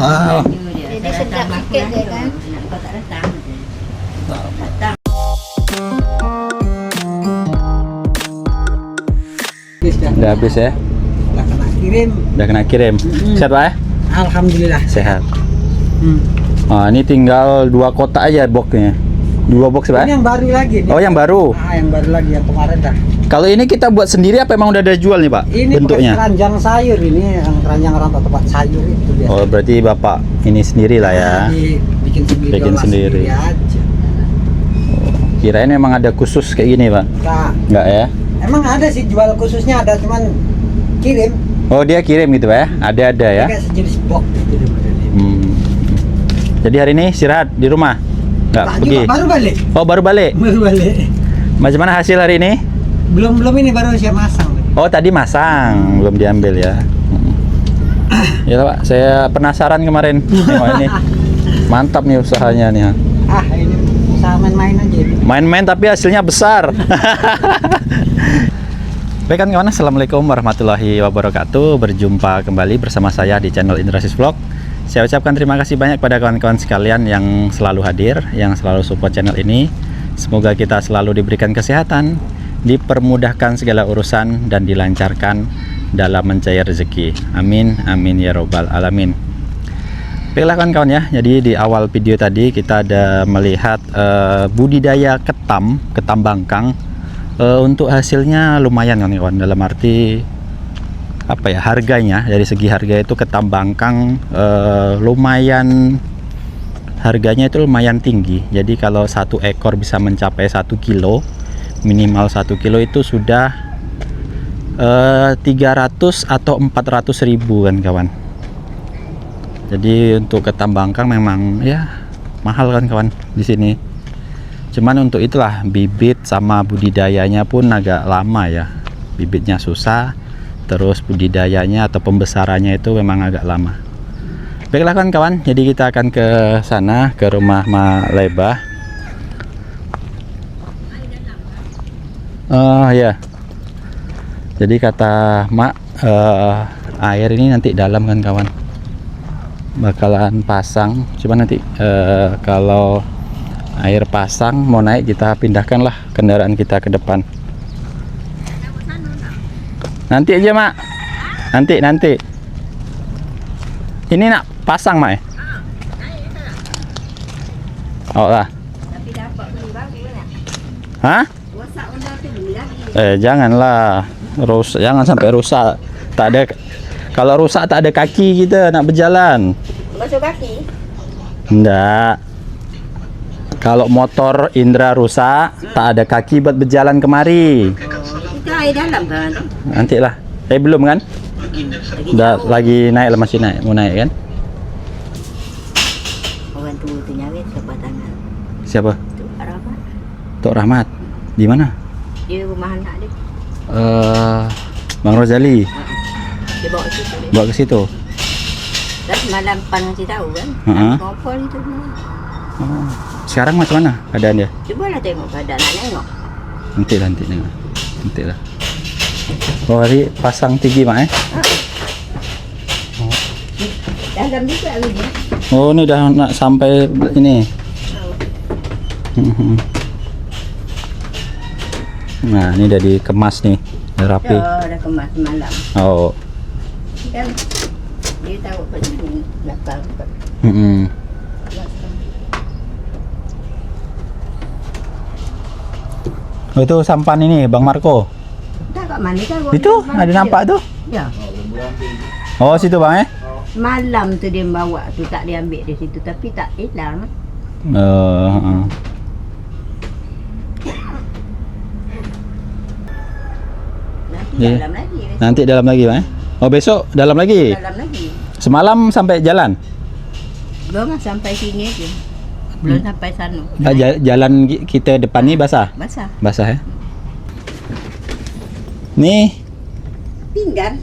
Ah. Jadi sedap sikit dia kan. Kau tak datang. Datang. Udah habis ya? Udah kena kirim. Udah kena kirim. Sehat Pak ya? Alhamdulillah. Sehat. Oh, ini tinggal 2 kotak aja boxnya. 2 box Pak? Ini yang baru lagi nih. Oh, yang baru. Yang baru lagi yang kemarin dah. Kalau ini kita buat sendiri apa emang udah ada jual nih Pak? Ini bentuknya? keranjang sayur ini, yang keranjang orang tempat sayur itu biasa. Oh, berarti Bapak ini sendiri lah ya. Bikin sendiri. Bikin olah sendiri. aja. Kirain memang ada khusus kayak gini Pak? Enggak ya? Emang ada sih jual khususnya, ada cuman kirim. Oh, dia kirim gitu Pak ya? Ada ya? Kayak sejenis box gitu. Jadi hari ini istirahat di rumah? Enggak pergi? Baru balik. Oh, baru balik? Baru balik. Macam mana hasil hari ini? Belum ini baru siap masang. Oh, tadi masang, belum diambil ya. Ya Pak, saya penasaran kemarin. Wah, ini mantap nih usahanya nih. Ini usaha main-main aja. Main-main tapi hasilnya besar. Baik kan kawan, assalamualaikum warahmatullahi wabarakatuh. Berjumpa kembali bersama saya di channel Indrasis Vlog. Saya ucapkan terima kasih banyak pada kawan-kawan sekalian yang selalu hadir, yang selalu support channel ini. Semoga kita selalu diberikan kesehatan, dipermudahkan segala urusan, dan dilancarkan dalam mencari rezeki. Amin, amin ya robbal alamin. Baiklah kawan-kawan ya, jadi di awal video tadi kita ada melihat budidaya ketam bangkang. Untuk hasilnya lumayan kawan-kawan, dalam arti apa ya, harganya, dari segi harga itu ketam bangkang lumayan, harganya itu lumayan tinggi. Jadi kalau 1 ekor bisa mencapai 1 kilo, minimal 1 kilo itu sudah 300 atau 400 ribu kan kawan. Jadi untuk ketam bangkang memang ya mahal kan kawan di sini. Cuman untuk itulah bibit sama budidayanya pun agak lama ya. Bibitnya susah, terus budidayanya atau pembesarannya itu memang agak lama. Baiklah kawan-kawan, jadi kita akan ke sana, ke rumah Mak Lebah. Ya. Jadi kata Mak, air ini nanti dalam kan kawan, bakalan pasang. Cuman nanti kalau air pasang mau naik, kita pindahkanlah kendaraan kita ke depan. Nanti aja Mak, nanti. Ini nak pasang Mak ya? Oh lah. Tapi dapat beli baru nak. Hah? Rosak benda tu beli lagi. Janganlah rusak, jangan sampai rusak. Tak ada, kalau rusak tak ada kaki kita nak berjalan. Basuh kaki. Enggak. Kalau motor Indra rusak, tak ada kaki buat berjalan kemari. Itu air dalam kan. Nantilah. Belum kan? Udah lagi naik lah, masih naik, mau naik kan? Orang tua tu nyawit sebelah tangan. Siapa? Tu apa? Tok Rahmat. Di mana? Dia rumah anak dia. Bang Rozali. Dia bawa ke situ. Bawa ke situ. Dan semalam pan ngasih tahu kan. Ngompol itu semua. Oh. Sekarang macam mana keadaan dia? Cubalah tengok keadaan nak tengok. Nanti tengok. Nantilah. Oh, hari pasang tinggi Mak Dalam juga lagi. Oh, ini udah nak sampai ini. Nah, ini udah dikemas nih, udah rapi. Dah kemas semalam. Oh. Kan dia tahu pada ni belakang. Oh, itu sampan ini Bang Marco. Tak kat mana kan? Itu ada nampak tuh. Ya. Oh, situ Bang Malam tu dia bawa tu, tak dia ambil di situ tapi tak hilang. Nanti Ya. dalam lagi. Nanti dalam lagi Bang Oh, besok dalam lagi. Dalam lagi. Semalam sampai jalan. Belum sampai sini aja. Belum sampai sana. Jalan kita depan ni basah. Basah. Ya. Nih. Pinggan.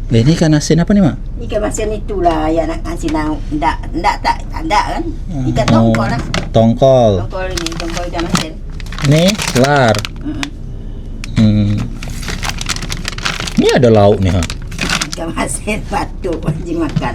Ini kan asin apa nih Mak? Ikan masin itulah yang nak kasih nang. Ndak tak ada kan. Ikan tongkol lah. Tongkol. Tongkol ikan masin. Nih, kelar. Ini ada lauk nih ha. Ikan masin batuk anjing makan.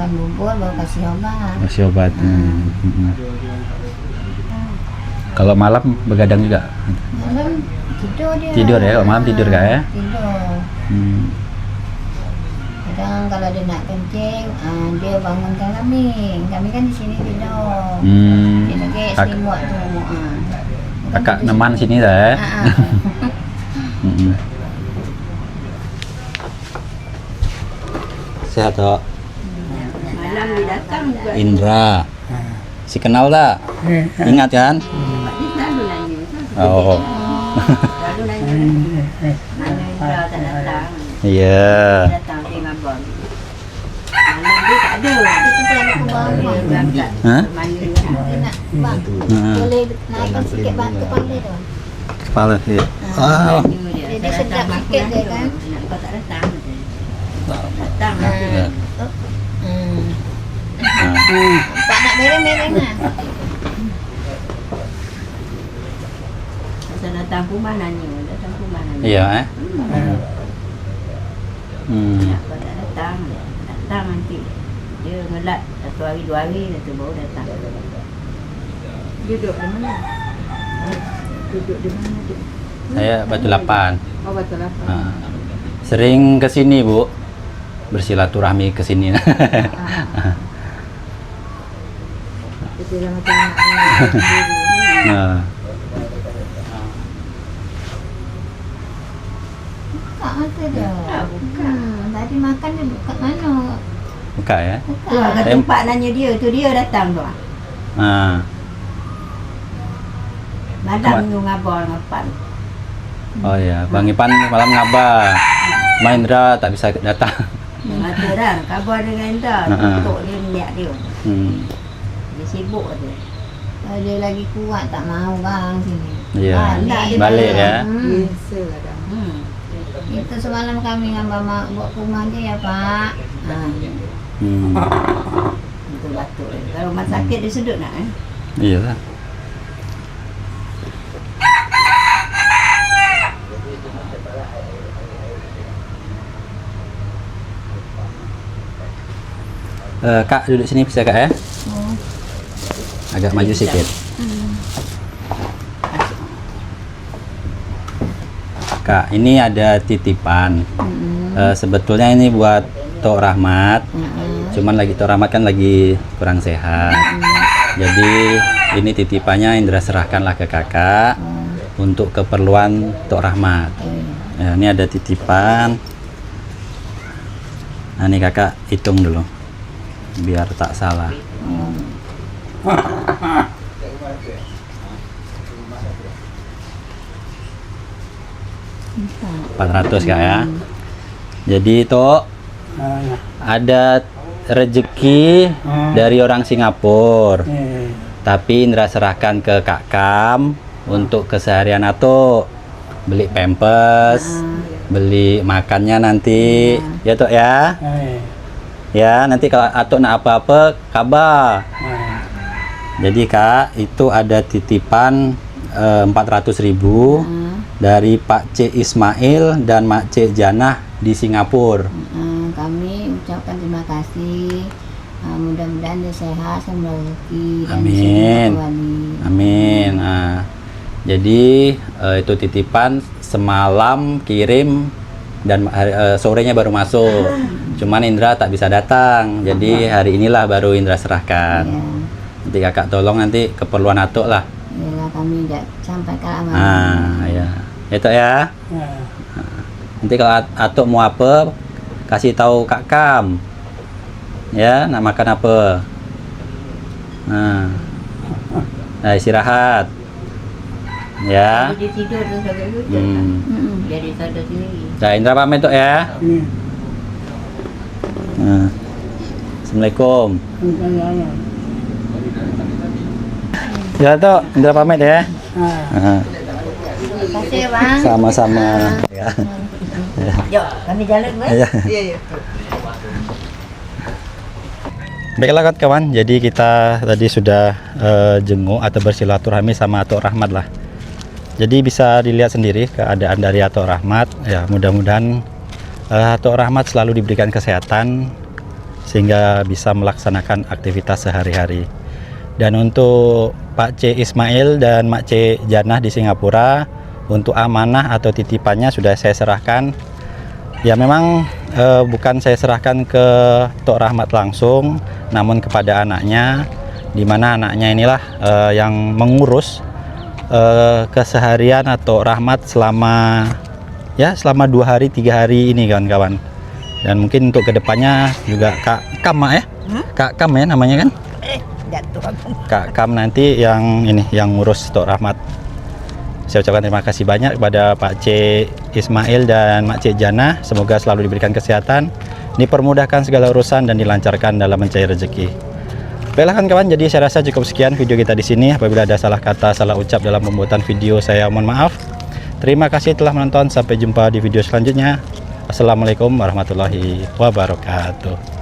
makan bubur baru kasih obat. Kasih obat. Kalau malam begadang juga. Malam tidur dia. Tidur ya, kalau malam tidur kak ya? Tidur. Kadang kalau dia nak kencing, dia bangunkan kami. Kami kan di sini tidur. Dia lagi selimut tu. Kakak neman sini dah ya? Sehat toh? Malam dia datang juga. Indra. Si kenal tak? Ingat kan? Dia selalu nanya. Oh. Selalu nanya. Mana Indra tak datang. Iya. Datang dia ngabang. Malam dia tak ada. Dia tu lagi ke bawah. Dia berangkat. Hah? Mana Dia nak bang. Boleh naikkan sikit bang kepala tu. Kepala dia. Oh. Jadi sedap sikit dia kan. Kau tak datang. Datang. Tak nak mereng-mereng lah. Masa datang rumah nanya. Datang rumah nanya. Iya Kau tak datang. Datang nanti. Dia ngelat 1 hari 2 hari nanti baru datang. Duduk di mana? Duduk di mana tu? Saya Batu Lapan. Oh, Batu Lapan. Sering ke sini Bu. Bersilaturahmi ke sini. Dia macam anak sendiri. Nah. Buka mata dia. Tadi makan dia buka mana? Buka ya. Tu agak tempat nanya dia. Tu dia datang tu. Malam tu ngabal ngapan. Oh ya, Bang Ipan malam ngabah. Maindra tak bisa datang. Mata dah kabar dengan Indra. Untuk dia niat dia. Dia sibuk dia. Dia lagi kuat tak mau bang sini. Iya. Balik. Balik ya. Biasa dah. Itu semalam kami dengan Mama buat rumah dia ya Pak. Itu batuk dia. Kalau rumah sakit dia sedut nak Iya lah. Kak duduk sini bisa kak ya? Agak maju sedikit. Kak, ini ada titipan. Sebetulnya ini buat Tok Rahmat. Cuman lagi Tok Rahmat kan lagi kurang sehat. Jadi ini titipannya Indra serahkanlah ke kakak untuk keperluan Tok Rahmat. Ya, ini ada titipan. Nah, ini kakak hitung dulu biar tak salah. 400 kak ya. Jadi itu ada rezeki dari orang Singapura, tapi Indra serahkan ke Kak Kam untuk keseharian Atuk, beli pampers, beli makannya nanti ya Tok ya. Ya nanti kalau Atuk nak apa-apa kabar. Jadi Kak itu ada titipan 400.000 dari Pak C Ismail dan Mak C Janah di Singapura. Kami ucapkan terima kasih. Mudah-mudahan dia sehat, sembah rezeki dan Amin. wali. Amin. Jadi itu titipan semalam kirim dan sorenya baru masuk. Cuman Indra tak bisa datang. Jadi hari inilah baru Indra serahkan. Ya. Nanti kakak tolong nanti keperluan Atuk lah. Yalah kami dah sampaikan amanah. Ya. Itu ya. Nanti kalau Atuk mau apa kasih tahu Kak Kam. Ya, nak makan apa? Nah, istirahat. Ya. Dia tidur tu sampai hujan. Dia di sadar sendiri. Nah, Indra pamit Tok ya. Assalamualaikum. Ya Tok, Indra pamit ya. Terima kasih bang. Sama-sama. Ya. Jom, kami jalan kan? Ya. Baiklah kawan, jadi kita tadi sudah jenguk atau bersilaturahmi sama Atuk Rahmat lah. Jadi bisa dilihat sendiri keadaan dari Atuk Rahmat. Ya mudah-mudahan Atuk Rahmat selalu diberikan kesehatan sehingga bisa melaksanakan aktivitas sehari-hari. Dan untuk Pak C Ismail dan Mak C Janah di Singapura, untuk amanah atau titipannya sudah saya serahkan. Ya memang bukan saya serahkan ke Tok Rahmat langsung, namun kepada anaknya, di mana anaknya inilah yang mengurus keseharian atau Rahmat selama 2 hari 3 hari ini kawan-kawan. Dan mungkin untuk kedepannya juga Kak Kam ya, Kak Kam ya namanya kan, Jatuh aku. Kak Kam nanti yang ngurus Tok Rahmat. Saya ucapkan terima kasih banyak kepada Pak C Ismail dan Mak C Janah. Semoga selalu diberikan kesehatan, dipermudahkan segala urusan dan dilancarkan dalam mencari rezeki. Baiklah kawan-kawan, jadi saya rasa cukup sekian video kita di sini. Apabila ada salah kata, salah ucap dalam pembuatan video, saya mohon maaf. Terima kasih telah menonton. Sampai jumpa di video selanjutnya. Assalamualaikum warahmatullahi wabarakatuh.